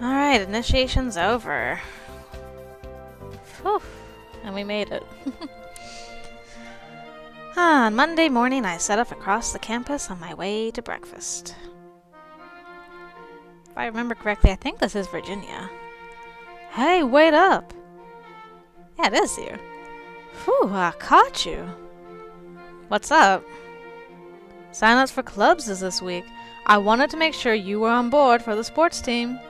Alright, initiation's over. Whew, and we made it. On Monday morning, I set off across the campus on my way to breakfast. If I remember correctly, I think this is Virginia. Hey, wait up! Yeah, it is you. Whew, I caught you. What's up? Sign-ups for clubs is this week. I wanted to make sure you were on board for the sports team.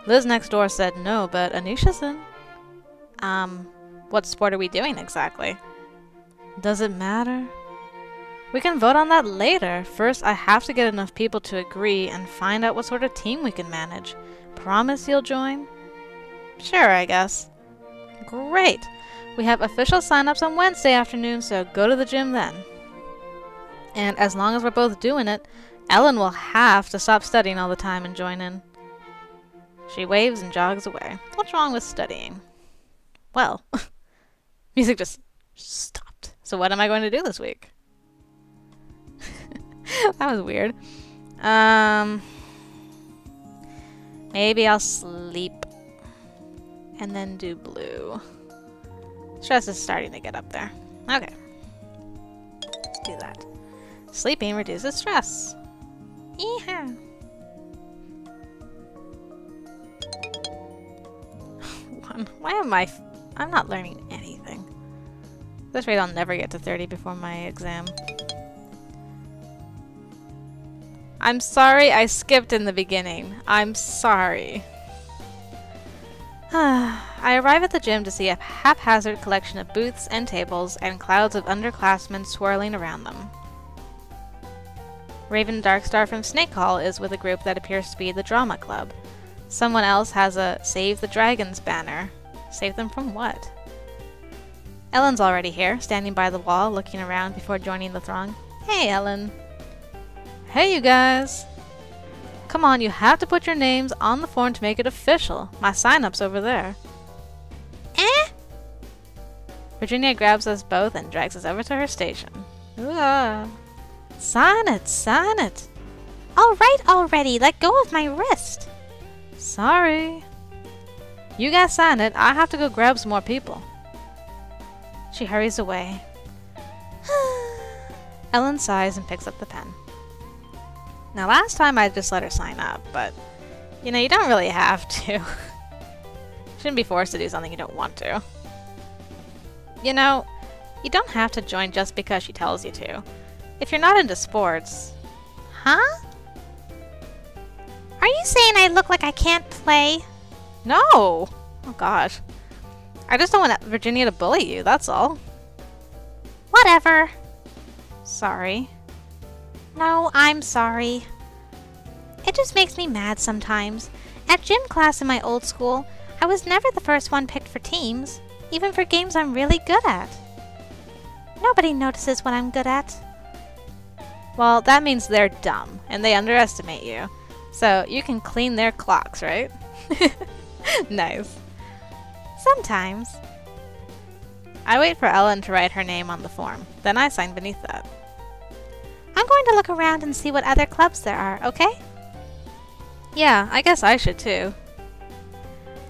Liz next door said no, but Anisha's in. What sport are we doing exactly? Does it matter? We can vote on that later. First, I have to get enough people to agree and find out what sort of team we can manage. Promise you'll join? Sure, I guess. Great! We have official sign-ups on Wednesday afternoon, so go to the gym then. And as long as we're both doing it, Ellen will have to stop studying all the time and join in. She waves and jogs away. What's wrong with studying? Well, music just stopped. So what am I going to do this week? That was weird. Maybe I'll sleep and then do blue. Stress is starting to get up there. Okay. Let's do that. Sleeping reduces stress. Yeehaw. Why am I'm not learning anything. At this rate, I'll never get to 30 before my exam. I'm sorry I skipped in the beginning. I'm sorry. I arrive at the gym to see a haphazard collection of booths and tables and clouds of underclassmen swirling around them. Raven Darkstar from Snake Hall is with a group that appears to be the Drama Club. Someone else has a Save the Dragons banner. Save them from what? Ellen's already here, standing by the wall, looking around before joining the throng. Hey, Ellen. Hey, you guys. Come on, you have to put your names on the form to make it official. My sign-up's over there. Eh? Virginia grabs us both and drags us over to her station. Ooh. Sign it, sign it. All right already, let go of my wrist. Sorry. You guys sign it, I have to go grab some more people. She hurries away. Ellen sighs and picks up the pen. Now last time I just let her sign up, but you know, you don't really have to. Shouldn't be forced to do something you don't want to. You know, you don't have to join just because she tells you to. If you're not into sports... Huh? Are you saying I look like I can't play? No! Oh gosh. I just don't want Virginia to bully you, that's all. Whatever. Sorry. No, I'm sorry. It just makes me mad sometimes. At gym class in my old school, I was never the first one picked for teams, even for games I'm really good at. Nobody notices what I'm good at. Well, that means they're dumb, and they underestimate you. So you can clean their clocks, right? Nice. Sometimes. I wait for Ellen to write her name on the form. Then I sign beneath that. I'm going to look around and see what other clubs there are, okay? Yeah, I guess I should too.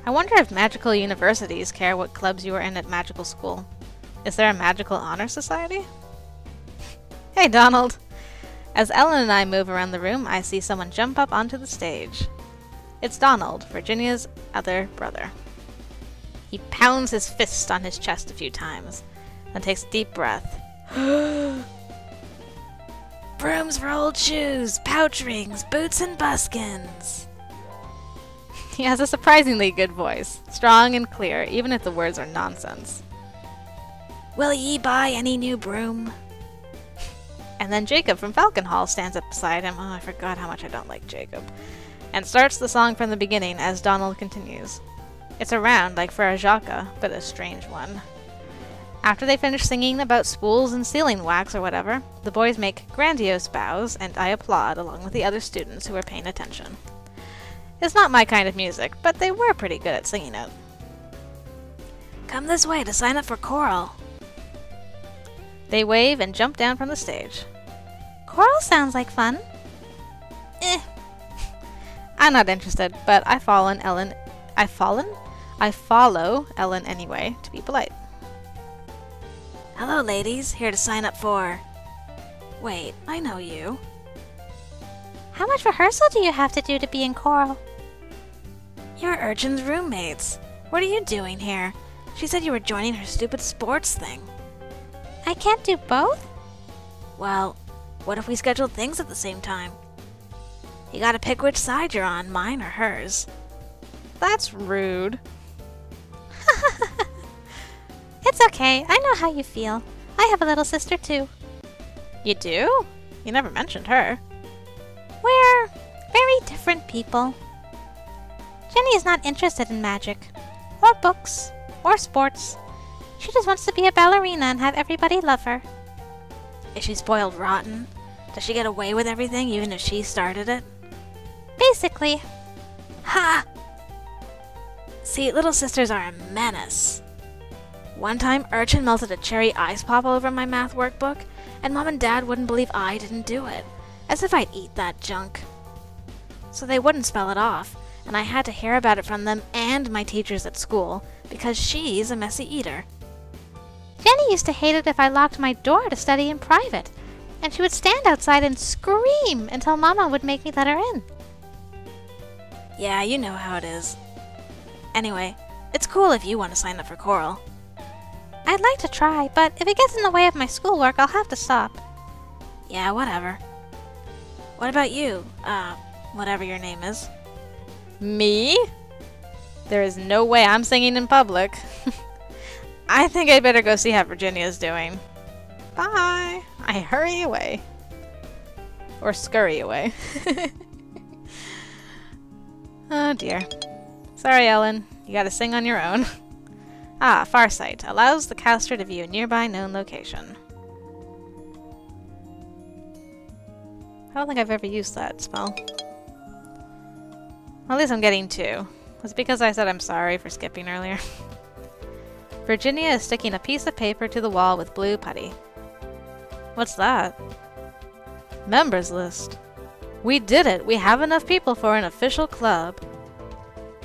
I wonder if magical universities care what clubs you are in at magical school. Is there a magical honor society? Hey, Donald! As Ellen and I move around the room, I see someone jump up onto the stage. It's Donald, Virginia's other brother. He pounds his fist on his chest a few times, then takes a deep breath. Brooms for old shoes, pouch rings, boots and buskins. He has a surprisingly good voice, strong and clear, even if the words are nonsense. Will ye buy any new broom? And then Jacob from Falcon Hall stands up beside him. Oh, I forgot how much I don't like Jacob. And starts the song from the beginning as Donald continues. It's a round, like for a jaka, but a strange one. After they finish singing about spools and sealing wax or whatever, the boys make grandiose bows, and I applaud along with the other students who are paying attention. It's not my kind of music, but they were pretty good at singing it. Come this way to sign up for choral. They wave and jump down from the stage. Choral sounds like fun. Eh. I'm not interested, but I follow Ellen anyway, to be polite. Hello, ladies. Here to sign up for... Wait, I know you. How much rehearsal do you have to do to be in choral? You're Urchin's roommates. What are you doing here? She said you were joining her stupid sports thing. I can't do both? Well, what if we scheduled things at the same time? You gotta pick which side you're on, mine or hers. That's rude. It's okay, I know how you feel. I have a little sister too. You do? You never mentioned her. We're very different people. Jenny is not interested in magic, or books, or sports. She just wants to be a ballerina and have everybody love her. Is she spoiled rotten? Does she get away with everything even if she started it? Basically. Ha! See, little sisters are a menace. One time, Urchin melted a cherry ice pop all over my math workbook, and Mom and Dad wouldn't believe I didn't do it, as if I'd eat that junk. So they wouldn't spell it off, and I had to hear about it from them and my teachers at school, because she's a messy eater. Jenny used to hate it if I locked my door to study in private, and she would stand outside and scream until Mama would make me let her in. Yeah, you know how it is. Anyway, it's cool if you want to sign up for choral. I'd like to try, but if it gets in the way of my schoolwork, I'll have to stop. Yeah, whatever. What about you? Whatever your name is. Me? There is no way I'm singing in public. I think I'd better go see how Virginia's doing. Bye! I hurry away. Or scurry away. Oh dear. Sorry, Ellen. You gotta sing on your own. Ah, Farsight. Allows the caster to view a nearby known location. I don't think I've ever used that spell. At least I'm getting 2. Was it because I said I'm sorry for skipping earlier? Virginia is sticking a piece of paper to the wall with blue putty. What's that? Members list. We did it! We have enough people for an official club.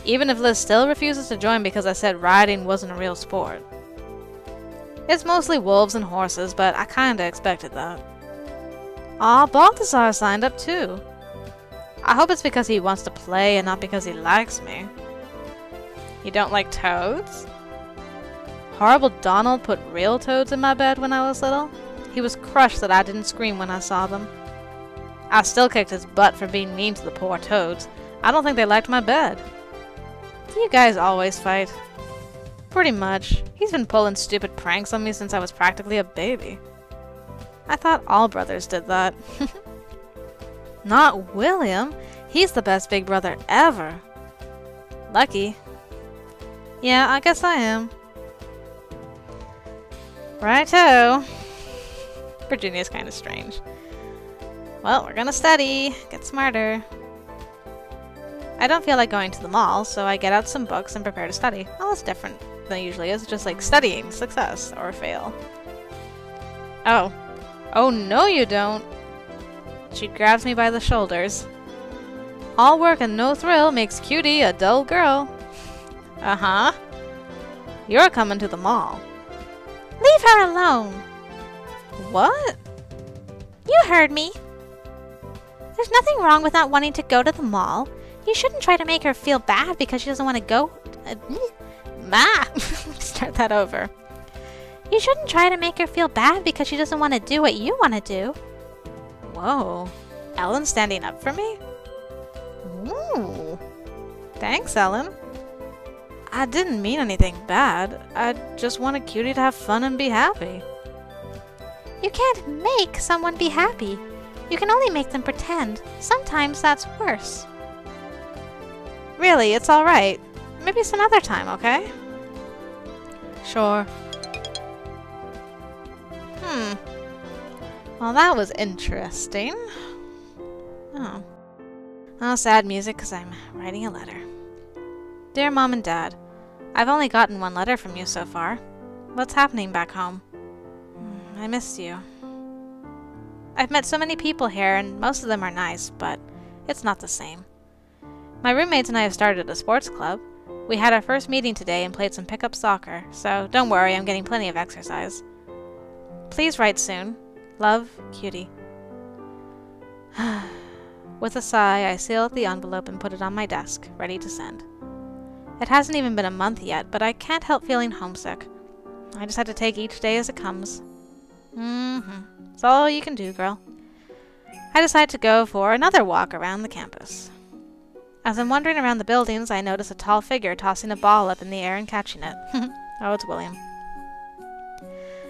Even if Liz still refuses to join because I said riding wasn't a real sport. It's mostly wolves and horses, but I kinda expected that. Aw, Balthazar signed up too. I hope it's because he wants to play and not because he likes me. You don't like toads? Horrible Donald put real toads in my bed when I was little. He was crushed that I didn't scream when I saw them. I still kicked his butt for being mean to the poor toads. I don't think they liked my bed. Do you guys always fight? Pretty much. He's been pulling stupid pranks on me since I was practically a baby. I thought all brothers did that. Not William. He's the best big brother ever. Lucky. Yeah, I guess I am. Righto. Virginia's kind of strange. Well, we're gonna study. Get smarter. I don't feel like going to the mall, so I get out some books and prepare to study. Well, that's different than it usually is. It's just like studying, success, or fail. Oh. Oh, no you don't. She grabs me by the shoulders. All work and no thrill makes Cutie a dull girl. Uh-huh. You're coming to the mall. Leave her alone. What? You heard me. There's nothing wrong with not wanting to go to the mall. You shouldn't try to make her feel bad because she doesn't want to go. Start that over. You shouldn't try to make her feel bad because she doesn't want to do what you want to do. Whoa. Ellen's standing up for me? Ooh. Thanks, Ellen. I didn't mean anything bad. I just wanted Cutie to have fun and be happy. You can't make someone be happy. You can only make them pretend. Sometimes that's worse. Really, it's alright. Maybe some other time, okay? Sure. Well, that was interesting. Oh. Oh, sad music because I'm writing a letter. Dear Mom and Dad, I've only gotten 1 letter from you so far. What's happening back home? I miss you. I've met so many people here, and most of them are nice, but it's not the same. My roommates and I have started a sports club. We had our first meeting today and played some pickup soccer, so don't worry, I'm getting plenty of exercise. Please write soon. Love, Cutie. With a sigh, I sealed the envelope and put it on my desk, ready to send. It hasn't even been a month yet, but I can't help feeling homesick. I just have to take each day as it comes. It's all you can do, girl. I decide to go for another walk around the campus. As I'm wandering around the buildings, I notice a tall figure tossing a ball up in the air and catching it. Oh, it's William.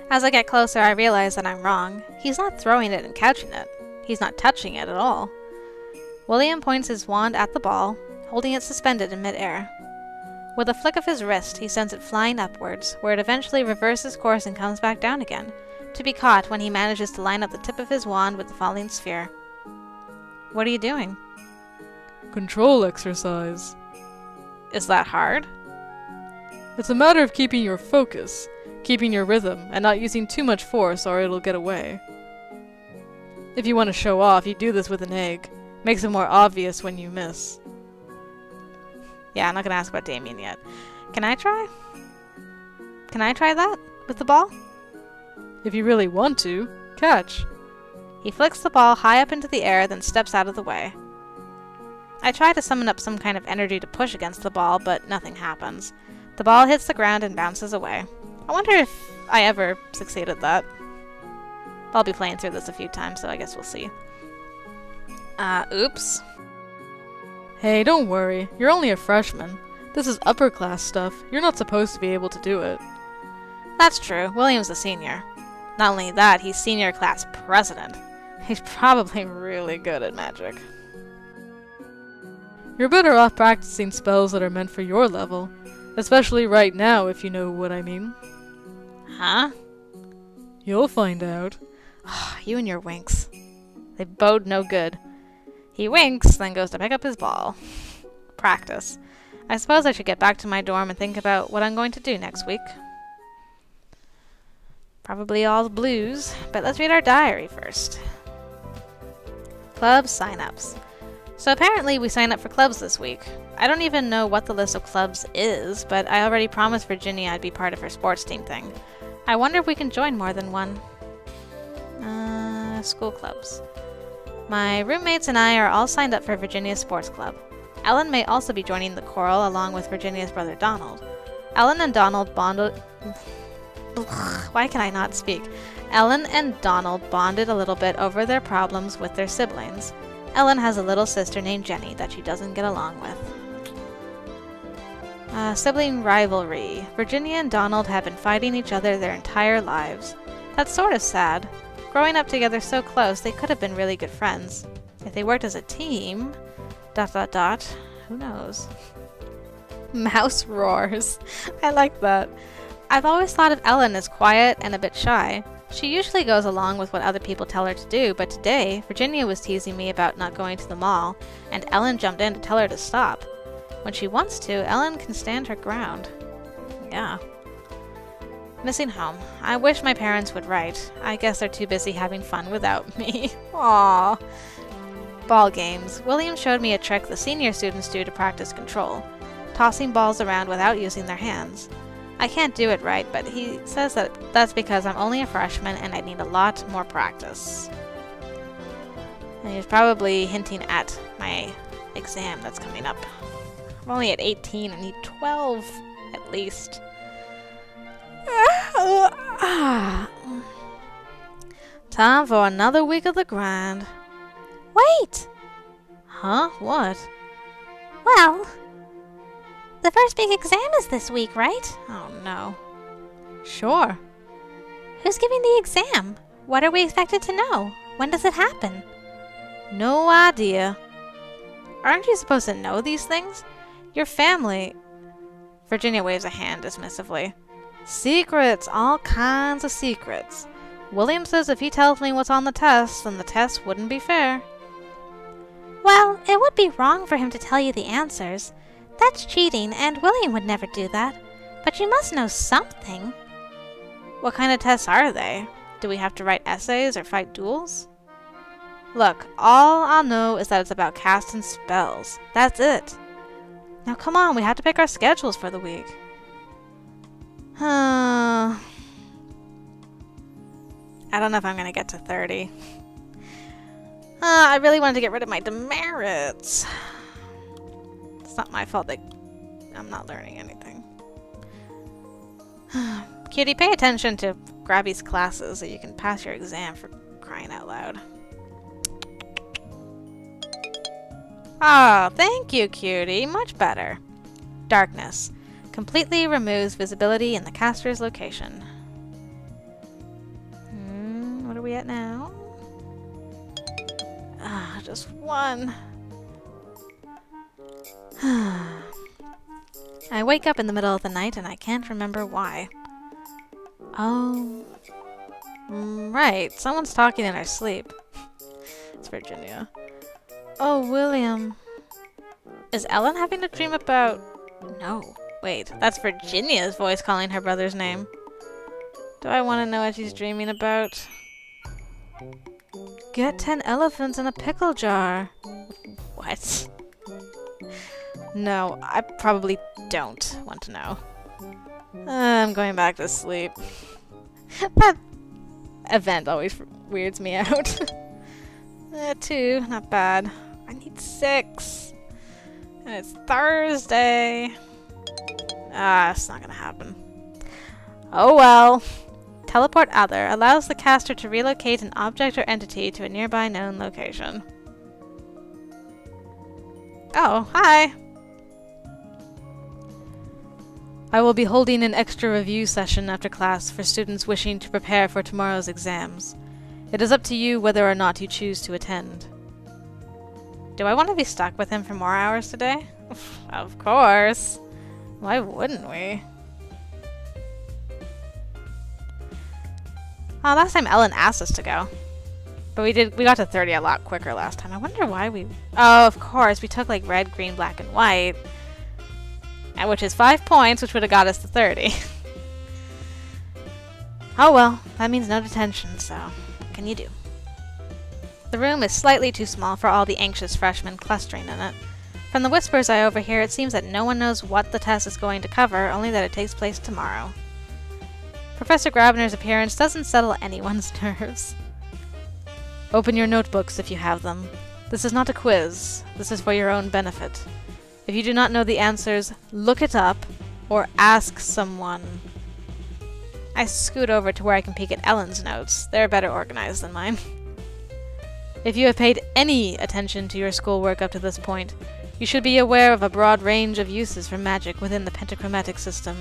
As I get closer, I realize that I'm wrong. He's not throwing it and catching it. He's not touching it at all. William points his wand at the ball, holding it suspended in midair. With a flick of his wrist, he sends it flying upwards, where it eventually reverses course and comes back down again, to be caught when he manages to line up the tip of his wand with the falling sphere. What are you doing? Control exercise. Is that hard? It's a matter of keeping your focus, keeping your rhythm, and not using too much force or it'll get away. If you want to show off, you do this with an egg. Makes it more obvious when you miss. Yeah, I'm not gonna ask about Damien yet. Can I try? Can I try that? With the ball? If you really want to, catch. He flicks the ball high up into the air, then steps out of the way. I try to summon up some kind of energy to push against the ball, but nothing happens. The ball hits the ground and bounces away. I wonder if I ever succeed at that. I'll be playing through this a few times, so I guess we'll see. Oops. Hey, don't worry. You're only a freshman. This is upper class stuff. You're not supposed to be able to do it. That's true. William's a senior. Not only that, he's senior class president. He's probably really good at magic. You're better off practicing spells that are meant for your level. Especially right now, if you know what I mean. Huh? You'll find out. You and your winks. They bode no good. He winks, then goes to pick up his ball. Practice. I suppose I should get back to my dorm and think about what I'm going to do next week. Probably all blues, but let's read our diary first. Club signups. So apparently we sign up for clubs this week. I don't even know what the list of clubs is, but I already promised Virginia I'd be part of her sports team thing. I wonder if we can join more than one. School clubs. My roommates and I are all signed up for Virginia's sports club. Ellen may also be joining the choral along with Virginia's brother Donald. Ellen and Donald bonded... Why can I not speak? Ellen and Donald bonded a little bit over their problems with their siblings. Ellen has a little sister named Jenny that she doesn't get along with. Sibling rivalry. Virginia and Donald have been fighting each other their entire lives. That's sort of sad. Growing up together so close, they could have been really good friends. If they worked as a team... ... Who knows? Mouse roars. I like that. I've always thought of Ellen as quiet and a bit shy. She usually goes along with what other people tell her to do, but today, Virginia was teasing me about not going to the mall, and Ellen jumped in to tell her to stop. When she wants to, Ellen can stand her ground. Yeah. Missing home. I wish my parents would write. I guess they're too busy having fun without me. Aww. Ball games. William showed me a trick the senior students do to practice control. Tossing balls around without using their hands. I can't do it right, but he says that that's because I'm only a freshman and I need a lot more practice. And he's probably hinting at my exam that's coming up. I'm only at 18 and need 12 at least. Time for another week of the grind. Wait! Huh? What? Well, the first big exam is this week, right? Oh no. Sure. Who's giving the exam? What are we expected to know? When does it happen? No idea. Aren't you supposed to know these things? Your family... Virginia waves a hand dismissively. Secrets! All kinds of secrets. William says if he tells me what's on the test, then the test wouldn't be fair. Well, it would be wrong for him to tell you the answers. That's cheating, and William would never do that. But you must know something. What kind of tests are they? Do we have to write essays or fight duels? Look, all I know is that it's about casting spells. That's it. Now come on, we have to pick our schedules for the week. I don't know if I'm gonna get to 30. I really wanted to get rid of my demerits. It's not my fault that I'm not learning anything. Cutie, pay attention to Grabby's classes so you can pass your exam, for crying out loud. Oh, thank you, Cutie. Much better. Darkness. Completely removes visibility in the caster's location. What are we at now? Just one. I wake up in the middle of the night and I can't remember why. Oh. Right. Someone's talking in our sleep. It's Virginia. Oh, William. Is Ellen having a dream about... No. Wait, that's Virginia's voice calling her brother's name. Do I want to know what she's dreaming about? Get 10 elephants in a pickle jar. What? No, I probably don't want to know. I'm going back to sleep. That event always weirds me out. 2, not bad. I need 6. And it's Thursday. It's not gonna happen. Oh well. Teleport Other allows the caster to relocate an object or entity to a nearby known location. Oh, hi! I will be holding an extra review session after class for students wishing to prepare for tomorrow's exams. It is up to you whether or not you choose to attend. Do I want to be stuck with him for more hours today? Of course. Why wouldn't we? Oh, last time Ellen asked us to go. But we got to 30 a lot quicker last time. I wonder why we... Oh, of course. We took like red, green, black, and white. Which is 5 points, which would have got us to 30. Oh well, that means no detention, so what can you do? The room is slightly too small for all the anxious freshmen clustering in it. From the whispers I overhear, it seems that no one knows what the test is going to cover, only that it takes place tomorrow. Professor Grabner's appearance doesn't settle anyone's nerves. Open your notebooks if you have them. This is not a quiz. This is for your own benefit. If you do not know the answers, look it up, or ask someone. I scoot over to where I can peek at Ellen's notes. They're better organized than mine. If you have paid any attention to your schoolwork up to this point, you should be aware of a broad range of uses for magic within the pentachromatic system.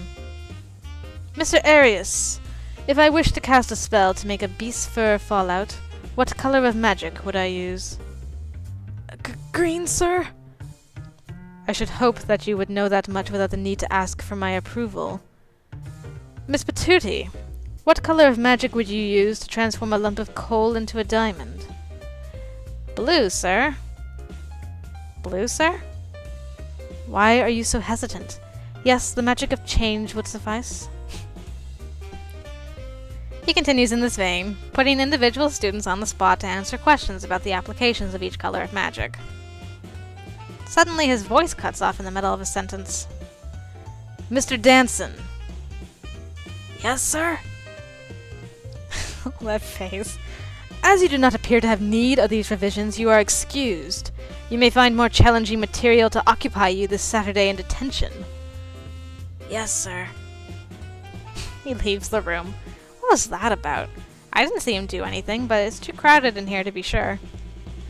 Mr. Arius, if I wish to cast a spell to make a beast's fur fall out, what color of magic would I use? Green, sir? I should hope that you would know that much without the need to ask for my approval. Miss Patootie, what color of magic would you use to transform a lump of coal into a diamond? Blue, sir. Blue, sir? Why are you so hesitant? Yes, the magic of change would suffice. He continues in this vein, putting individual students on the spot to answer questions about the applications of each color of magic. Suddenly his voice cuts off in the middle of a sentence. Mr. Danson. Yes, sir? That face. As you do not appear to have need of these revisions, you are excused. You may find more challenging material to occupy you this Saturday in detention. Yes, sir. He leaves the room. What was that about? I didn't see him do anything, but it's too crowded in here to be sure.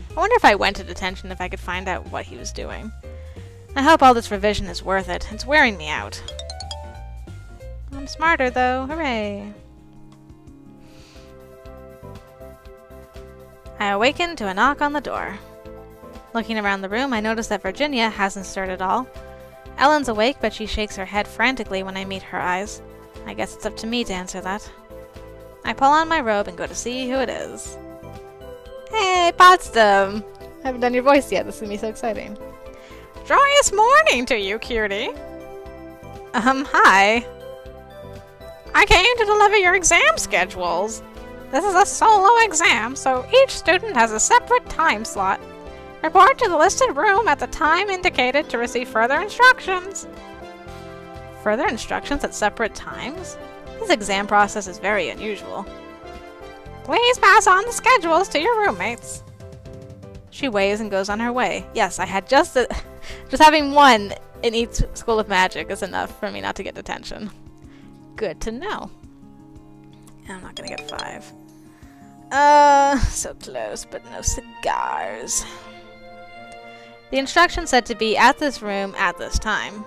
I wonder if I went to detention if I could find out what he was doing. I hope all this revision is worth it. It's wearing me out. I'm smarter, though. Hooray! I awaken to a knock on the door. Looking around the room, I notice that Virginia hasn't stirred at all. Ellen's awake, but she shakes her head frantically when I meet her eyes. I guess it's up to me to answer that. I pull on my robe and go to see who it is. Hey, Potsdam! I haven't done your voice yet. This is gonna be so exciting. Joyous morning to you, Cutie! Hi. I came to deliver your exam schedules. This is a solo exam, so each student has a separate time slot. Report to the listed room at the time indicated to receive further instructions. Further instructions at separate times? This exam process is very unusual. Please pass on the schedules to your roommates. She waves and goes on her way. Yes, I had just having one in each school of magic is enough for me not to get detention. Good to know. I'm not gonna get 5. So close, but no cigars. The instructions said to be at this room at this time.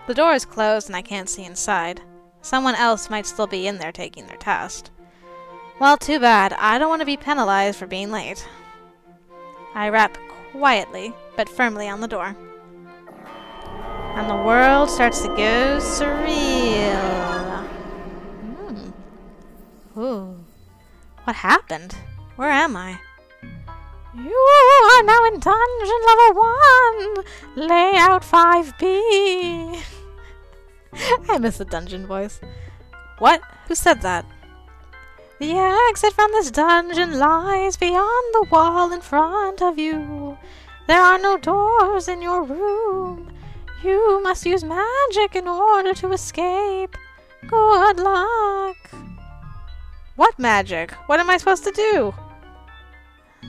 The door is closed and I can't see inside. Someone else might still be in there taking their test. Well, too bad. I don't want to be penalized for being late. I rap quietly, but firmly on the door. And the world starts to go surreal. Ooh. What happened? Where am I? You are now in dungeon level 1, layout 5B. I miss the dungeon voice. What? Who said that? The exit from this dungeon lies beyond the wall in front of you. There are no doors in your room. You must use magic in order to escape. Good luck. What magic? What am I supposed to do?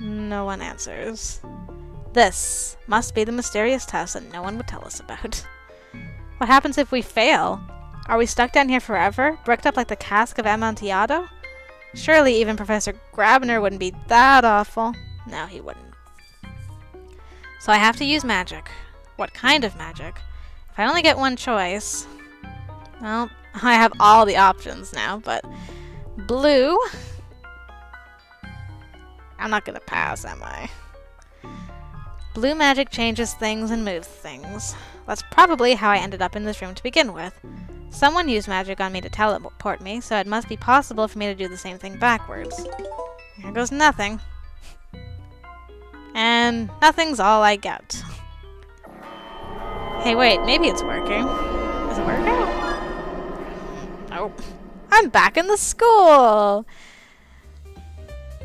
No one answers. This must be the mysterious test that no one would tell us about. What happens if we fail? Are we stuck down here forever, bricked up like the cask of Amontillado? Surely even Professor Grabner wouldn't be that awful. No, he wouldn't. So I have to use magic. What kind of magic? If I only get one choice... Well, I have all the options now, but... Blue... I'm not gonna pass, am I? Blue magic changes things and moves things. That's probably how I ended up in this room to begin with. Someone used magic on me to teleport me, so it must be possible for me to do the same thing backwards. Here goes nothing. And nothing's all I get. Hey, wait, maybe it's working. Is it working? Oh. I'm back in the school!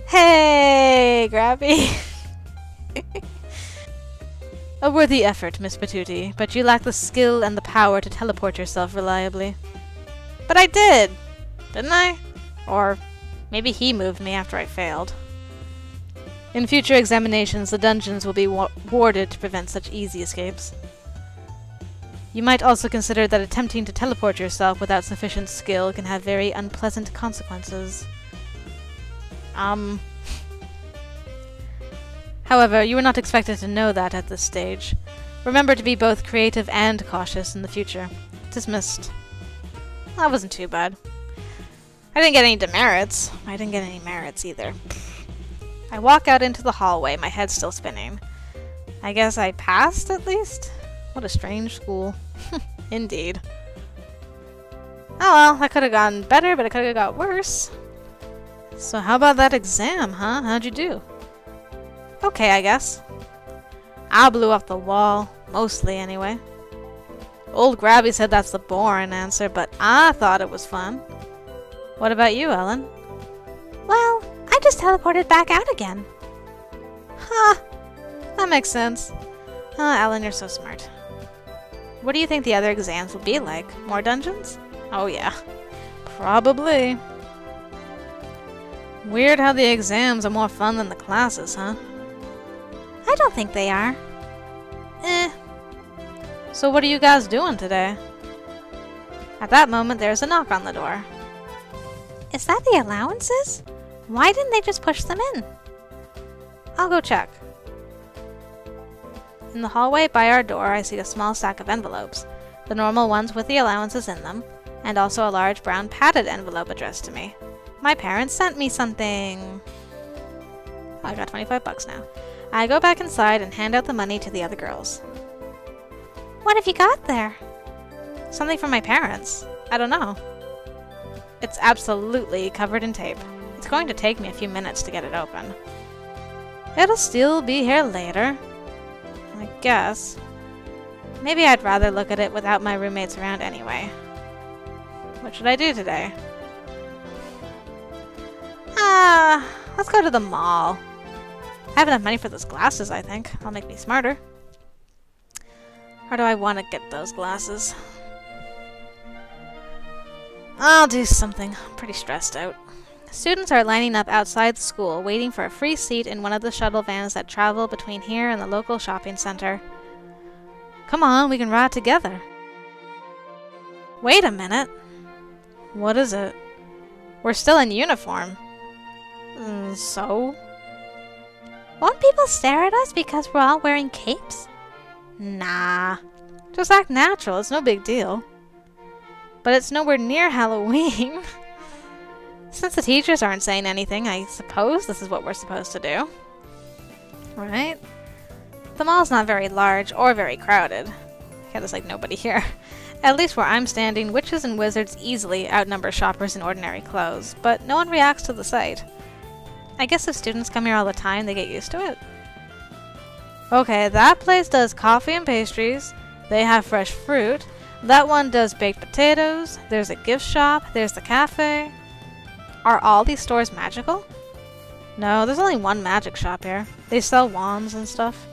Hey, Grabby! A worthy effort, Miss Patuti, but you lack the skill and the power to teleport yourself reliably. But I did! Didn't I? Or maybe he moved me after I failed. In future examinations, the dungeons will be warded to prevent such easy escapes. You might also consider that attempting to teleport yourself without sufficient skill can have very unpleasant consequences. However, you were not expected to know that at this stage. Remember to be both creative and cautious in the future. Dismissed. That wasn't too bad. I didn't get any demerits. I didn't get any merits either. I walk out into the hallway, my head still spinning. I guess I passed, at least? What a strange school. Indeed. Oh well, that could have gone better, but it could have got worse. So how about that exam, huh? How'd you do? Okay, I guess. I blew off the wall. Mostly, anyway. Old Grabby said that's the boring answer, but I thought it was fun. What about you, Ellen? Well, I just teleported back out again. Huh. That makes sense. Ellen, you're so smart. What do you think the other exams will be like? More dungeons? Oh yeah. Probably. Weird how the exams are more fun than the classes, huh? I don't think they are. So what are you guys doing today? At that moment, there's a knock on the door. Is that the allowances? Why didn't they just push them in? I'll go check. In the hallway by our door, I see a small stack of envelopes, the normal ones with the allowances in them, and also a large brown padded envelope addressed to me. My parents sent me something. Oh, I got 25 bucks now. I go back inside and hand out the money to the other girls. What have you got there? Something from my parents. I don't know. It's absolutely covered in tape. It's going to take me a few minutes to get it open. It'll still be here later. I guess. Maybe I'd rather look at it without my roommates around anyway. What should I do today? Let's go to the mall. I have enough money for those glasses, I think. That'll make me smarter. Or do I want to get those glasses? I'll do something. I'm pretty stressed out. Students are lining up outside the school, waiting for a free seat in one of the shuttle vans that travel between here and the local shopping center. Come on, we can ride together. Wait a minute. What is it? We're still in uniform. So? Won't people stare at us because we're all wearing capes? Nah. Just act natural, it's no big deal. But it's nowhere near Halloween. Since the teachers aren't saying anything, I suppose this is what we're supposed to do. Right? The mall's not very large or very crowded. Yeah, there's like nobody here. At least where I'm standing, witches and wizards easily outnumber shoppers in ordinary clothes, but no one reacts to the sight. I guess if students come here all the time, they get used to it. Okay, that place does coffee and pastries. They have fresh fruit. That one does baked potatoes. There's a gift shop. There's the cafe. Are all these stores magical? No, there's only one magic shop here. They sell wands and stuff.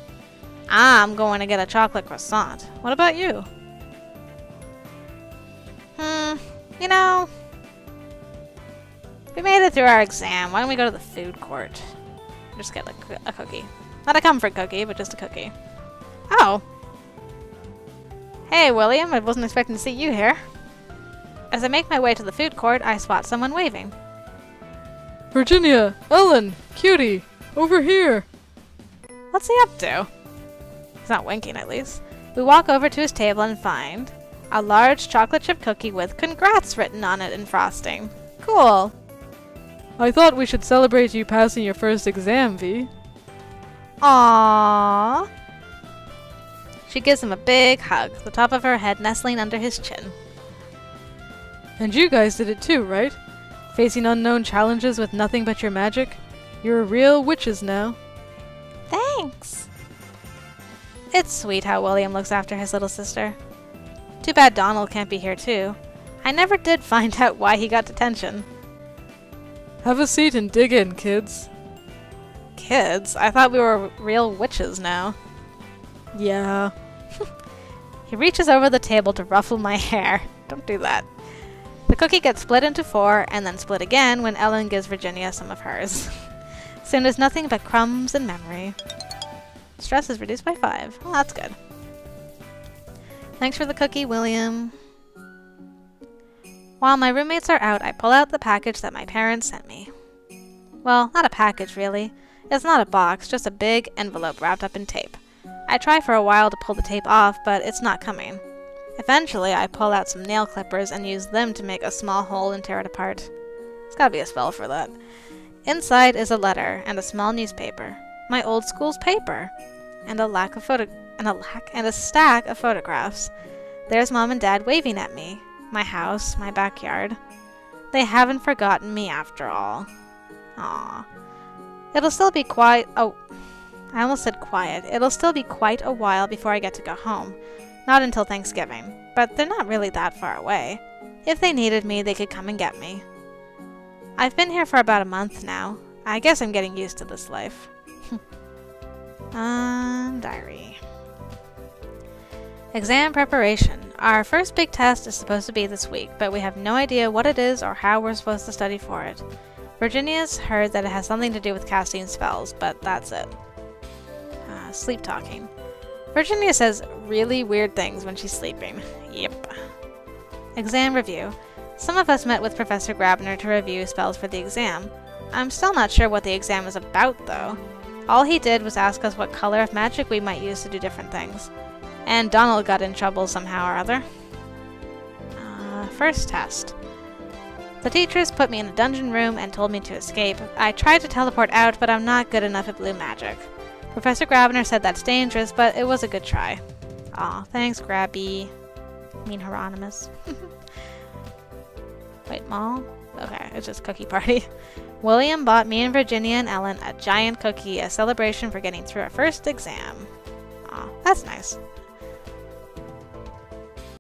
I'm going to get a chocolate croissant. What about you? You know, we made it through our exam. Why don't we go to the food court? Just get a cookie. Not a comfort cookie, but just a cookie. Oh. Hey, William. I wasn't expecting to see you here. As I make my way to the food court, I spot someone waving. Virginia! Ellen! Cutie! Over here! What's he up to? He's not winking, at least. We walk over to his table and find a large chocolate chip cookie with congrats written on it in frosting. Cool. I thought we should celebrate you passing your first exam, V. Aww. She gives him a big hug, the top of her head nestling under his chin. And you guys did it too, right? Facing unknown challenges with nothing but your magic? You're real witches now. Thanks. It's sweet how William looks after his little sister. Too bad Donald can't be here too. I never did find out why he got detention. Have a seat and dig in, kids. Kids? I thought we were real witches now. Yeah. He reaches over the table to ruffle my hair. Don't do that. The cookie gets split into 4 and then split again when Ellen gives Virginia some of hers. Soon there's nothing but crumbs and memory. Stress is reduced by 5. Well, that's good. Thanks for the cookie, William. While my roommates are out, I pull out the package that my parents sent me. Well, not a package, really. It's not a box, just a big envelope wrapped up in tape. I try for a while to pull the tape off, but it's not coming. Eventually, I pull out some nail clippers and use them to make a small hole and tear it apart. There's gotta be a spell for that. Inside is a letter and a small newspaper. My old school's paper. And a stack of photographs. There's Mom and Dad waving at me. My house, my backyard. They haven't forgotten me after all. Aww. It'll still be I almost said quiet. It'll still be quite a while before I get to go home. Not until Thanksgiving. But they're not really that far away. If they needed me, they could come and get me. I've been here for about a month now. I guess I'm getting used to this life. Diary. Exam preparation. Our first big test is supposed to be this week, but we have no idea what it is or how we're supposed to study for it. Virginia's heard that it has something to do with casting spells, but that's it. Sleep talking. Virginia says really weird things when she's sleeping. Yep. Exam review. Some of us met with Professor Grabner to review spells for the exam. I'm still not sure what the exam is about, though. All he did was ask us what color of magic we might use to do different things. And Donald got in trouble somehow or other. First test. The teachers put me in a dungeon room and told me to escape. I tried to teleport out, but I'm not good enough at blue magic. Professor Grabner said that's dangerous, but it was a good try. Aw, thanks, Grabby. I mean Hieronymus. Wait, Mall? Okay, it's just cookie party. William bought me and Virginia and Ellen a giant cookie, a celebration for getting through our first exam. Aw, that's nice.